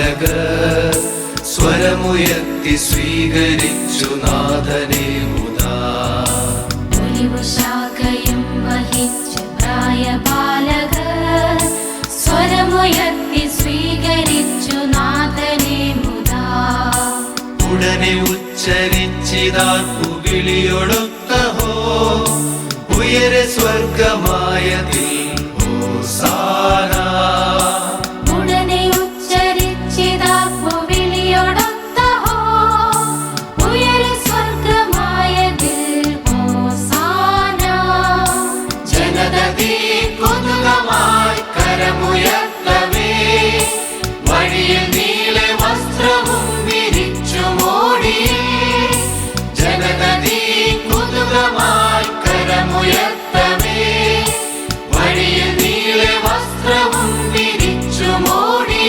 ബാലകർ സ്വരമുയർത്തി സ്വീകരിച്ചു നാഥനെ മുതാ. ഒലിവുശാഖയും വഹിച്ച പ്രായബാലകർ സ്വരമുയർത്തി സ്വീകരിച്ചു നാഥനെ മുതാ. ഉടനെ ഉച്ചരിച്ചിതാർപ്പു വിളിയൊടുത്തഹോ ഉയരെ സ്വർഗമായതിൽ ഹോസാന. ഉടനെ ഉച്ചരിച്ചിതാർപ്പു വിളിയൊടുത്തഹോ ഉയരെ സ്വർഗമായതിൽ ഹോസാന. ജനതീ കൊതുകമായി കരമുയർത്തവേ വഴിയിൽ നീല വസ്ത്രവും വിരിച്ചു മൂടി. ജനതീ കൊതുകമായി കരമുയർത്തവേ വഴിയിൽ നീല വസ്ത്രവും വിരിച്ചു മൂടി.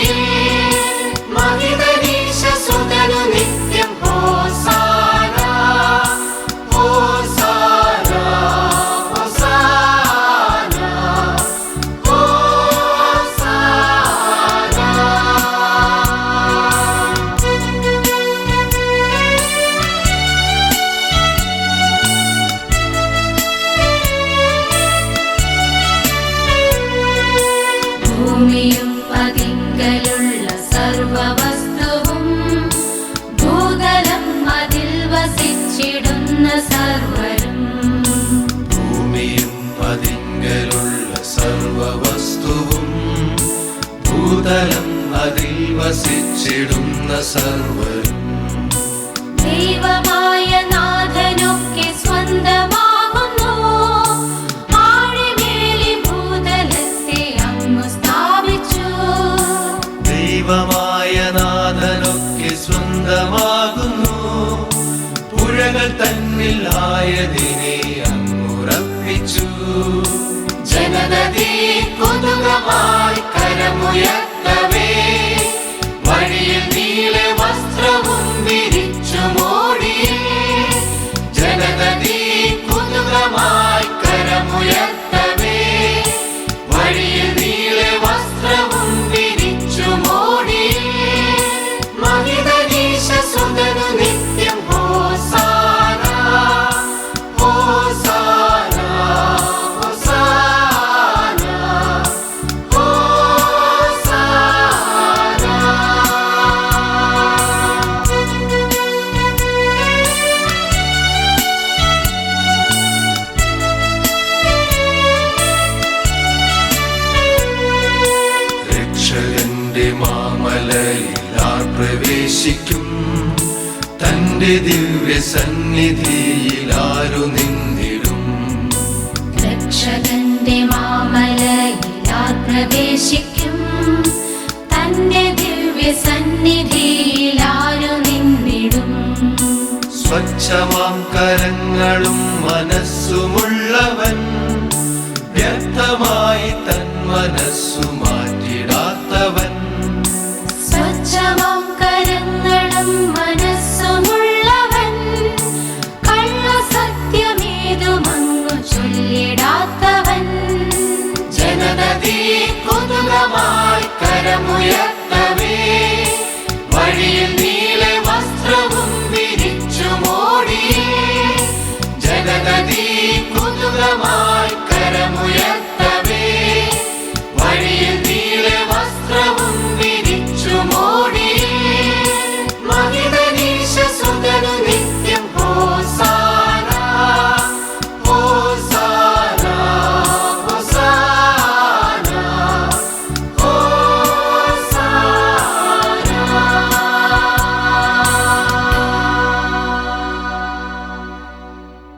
മഹിതനീശസുതനു നിത്യം ഹോസാന ഹോസാന ഹോസാന ഹോസാന. ഭൂമിയും അതിങ്കലുള്ള സർവവസ്തുവും ഭൂതലം അതിൽ വസിച്ചിടുന്ന സർവരും. ഭൂമിയും അതിങ്കലുള്ള സർവവസ്തുവും ഭൂതലം അതിൽ വസിച്ചിടുന്ന സർവരും. ദൈവമായ നാഥനൊക്കെ സ്വന്തമാകുന്നു. ആഴിമേലി ഭൂതലത്തെ അങ്ങു സ്ഥാപിച്ചു. ദൈവമായ നാഥനൊക്കെ സ്വന്തമാകുന്നു. പുഴകൾ തന്നിൽ ആയതിനെ അങ്ങുറപ്പിച്ചു. ജനതീ കൊതുകമായി കരമുയർത്തവേ വഴിയിൽ നീല വസ്ത്രവും വിരിച്ചു മൂടി. ജനതീ കൊതുകമായി കരമുയർത്തവേ വഴിയിൽ നീല വസ്ത്രവും വിരിച്ചു മൂടി. മഹിതനീശസുതനു നിത്യം ഹോസാന ഹോസാന ഹോസാന ഹോസാന. രക്ഷകന്റെ മാമലയിലാർ പ്രവേശിക്കും. തന്റെ ദിവ്യ സന്നിധിയിലാരു നിന്നിടും. രക്ഷകന്റെ മാമലയിലാർ പ്രവേശിക്കും. തന്റെ ദിവ്യ സന്നിധിയിലാരു നിന്നിടും. സ്വച്ഛമാം കരങ്ങളും മനസ്സും